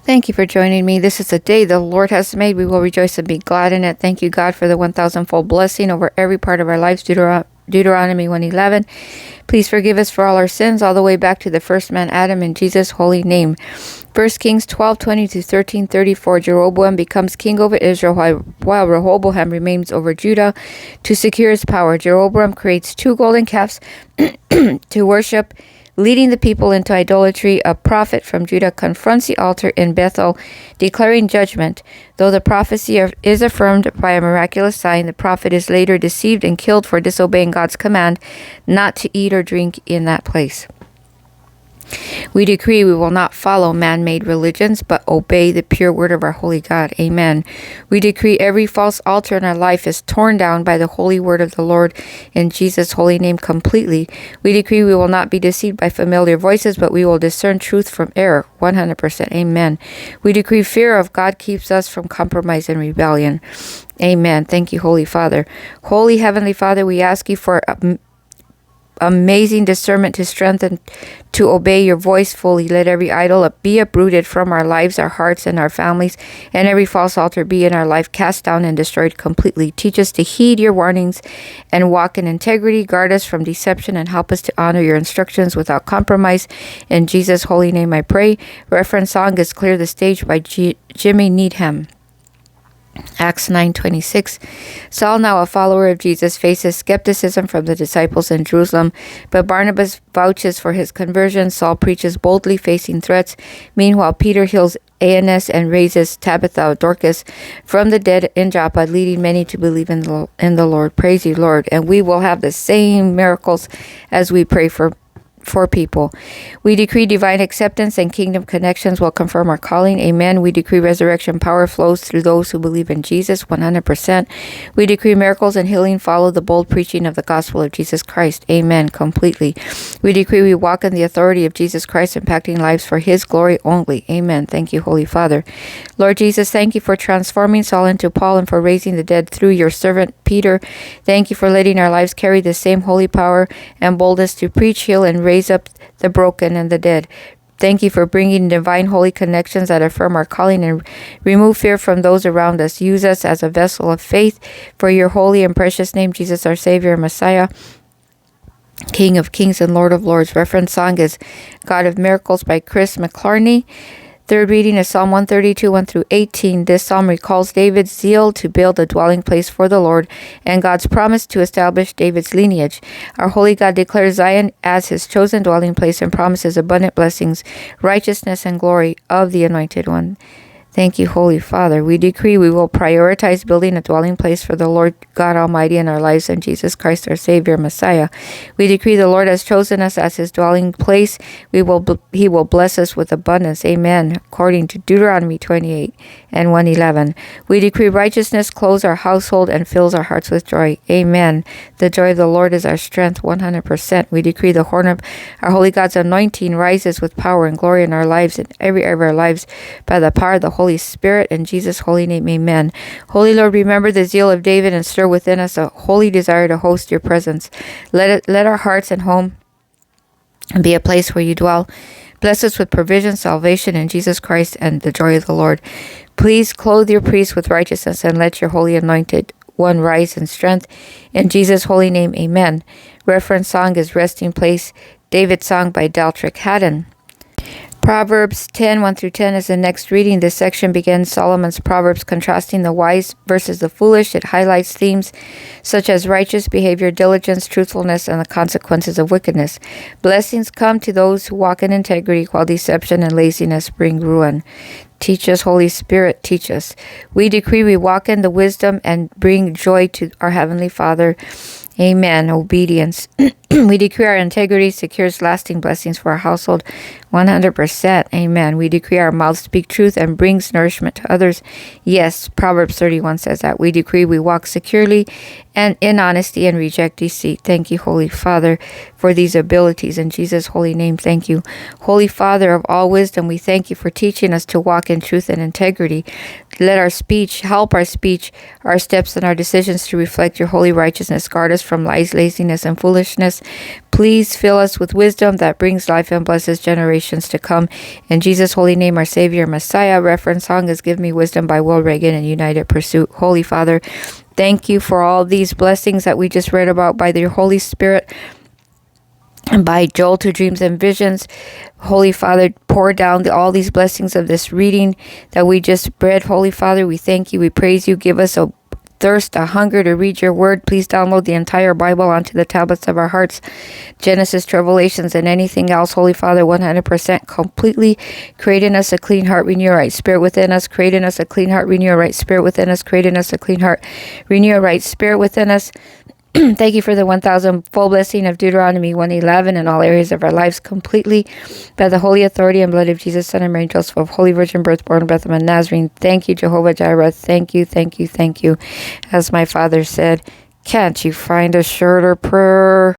Thank you for joining me. This is the day the Lord has made. We will rejoice and be glad in it. Thank you, God, for the 1,000-fold blessing over every part of our lives. Deuteronomy 1:11. Please forgive us for all our sins, all the way back to the first man, Adam, in Jesus' holy name. 1 Kings 12:20-13:34. Jeroboam becomes king over Israel while Rehoboam remains over Judah to secure his power. Jeroboam creates 2 golden calves to worship, leading the people into idolatry. A prophet from Judah confronts the altar in Bethel, declaring judgment. Though the prophecy is affirmed by a miraculous sign, the prophet is later deceived and killed for disobeying God's command not to eat or drink in that place. We decree we will not follow man-made religions, but obey the pure word of our holy God. Amen. We decree every false altar in our life is torn down by the holy word of the Lord in Jesus' holy name completely. We decree we will not be deceived by familiar voices, but we will discern truth from error. 100%. Amen. We decree fear of God keeps us from compromise and rebellion. Amen. Thank you, Holy Father. Holy Heavenly Father, we ask you for amazing discernment to strengthen to obey your voice fully. Let every idol be uprooted from our lives, our hearts, and our families, and every false altar be in our life cast down and destroyed completely. Teach us to heed your warnings and walk in integrity. Guard us from deception and help us to honor your instructions without compromise. In Jesus' holy name I pray. Reference song is Clear the Stage by Jimmy Needham. Acts 9:26. Saul, now a follower of Jesus, faces skepticism from the disciples in Jerusalem, but Barnabas vouches for his conversion. Saul preaches boldly, facing threats. Meanwhile, Peter heals Aeneas and raises Tabitha, Dorcas, from the dead in Joppa, leading many to believe in the Lord. Praise you, Lord. And we will have the same miracles as we pray for people. We decree divine acceptance and kingdom connections will confirm our calling. Amen. We decree resurrection power flows through those who believe in Jesus. 100%. We decree miracles and healing follow the bold preaching of the gospel of Jesus Christ. Amen. Completely. We decree we walk in the authority of Jesus Christ, impacting lives for his glory only. Amen. Thank you, Holy Father. Lord Jesus, thank you for transforming Saul into Paul and for raising the dead through your servant Peter. Thank you for letting our lives carry the same holy power and boldness to preach, heal, and raise up the broken and the dead. Thank you for bringing divine holy connections that affirm our calling and remove fear from those around us. Use us as a vessel of faith for your holy and precious name, Jesus, our Savior and Messiah, King of Kings and Lord of Lords. Reference song is God of Miracles by Chris McClarney. Third reading is Psalm 132, 1-18. This psalm recalls David's zeal to build a dwelling place for the Lord and God's promise to establish David's lineage. Our holy God declares Zion as his chosen dwelling place and promises abundant blessings, righteousness, and glory of the Anointed One. Thank you, Holy Father. We decree we will prioritize building a dwelling place for the Lord God Almighty in our lives and Jesus Christ, our Savior, Messiah. We decree the Lord has chosen us as his dwelling place. He will bless us with abundance. Amen. According to Deuteronomy 28 and 1:11. We decree righteousness clothes our household and fills our hearts with joy. Amen. The joy of the Lord is our strength. 100%. We decree the horn of our holy God's anointing rises with power and glory in our lives and every area of our lives by the power of the Holy Spirit. In Jesus' holy name, amen. Holy Lord, remember the zeal of David and stir within us a holy desire to host your presence. Let our hearts and home be a place where you dwell. Bless us with provision, salvation in Jesus Christ, and the joy of the Lord. Please clothe your priests with righteousness and let your holy anointed one rise in strength. In Jesus' holy name, amen. Reference song is Resting Place, David's Song by Daltrick Haddon. Proverbs 10, 1-10 is the next reading. This section begins Solomon's Proverbs contrasting the wise versus the foolish. It highlights themes such as righteous behavior, diligence, truthfulness, and the consequences of wickedness. Blessings come to those who walk in integrity, while deception and laziness bring ruin. Teach us, Holy Spirit, teach us. We decree we walk in the wisdom and bring joy to our Heavenly Father. Amen. Obedience. We decree our integrity secures lasting blessings for our household. 100%. Amen. We decree our mouths speak truth and brings nourishment to others. Yes, Proverbs 31 says that. We decree we walk securely and in honesty and reject deceit. Thank you, Holy Father, for these abilities. In Jesus' holy name, thank you. Holy Father of all wisdom, we thank you for teaching us to walk in truth and integrity. Let our speech, help our speech, our steps, and our decisions to reflect your holy righteousness. Guard us from lies, laziness, and foolishness. Please fill us with wisdom that brings life and blesses generations to come. In Jesus' holy name, our Savior, Messiah. Reference song is Give Me Wisdom by Will Reagan and United Pursuit. Holy Father, thank you for all these blessings that we just read about by your Holy Spirit. And by Joel to Dreams and Visions. Holy Father, pour down all these blessings of this reading that we just read. Holy Father, we thank you, we praise you. Give us a thirst, a hunger to read your word. Please download the entire Bible onto the tablets of our hearts. Genesis, Revelations, and anything else. Holy Father, 100% completely. Create in us a clean heart, renew a right spirit within us. Create in us a clean heart, renew a right spirit within us. Create in us a clean heart, renew a right spirit within us. Thank you for the 1,000 full blessing of Deuteronomy 1:11 in all areas of our lives completely. By the holy authority and blood of Jesus, Son of Mary, Joseph, of Holy Virgin Birth, born of Bethlehem, Nazarene. Thank you, Jehovah Jireh. Thank you, thank you, thank you. As my father said, can't you find a shorter prayer?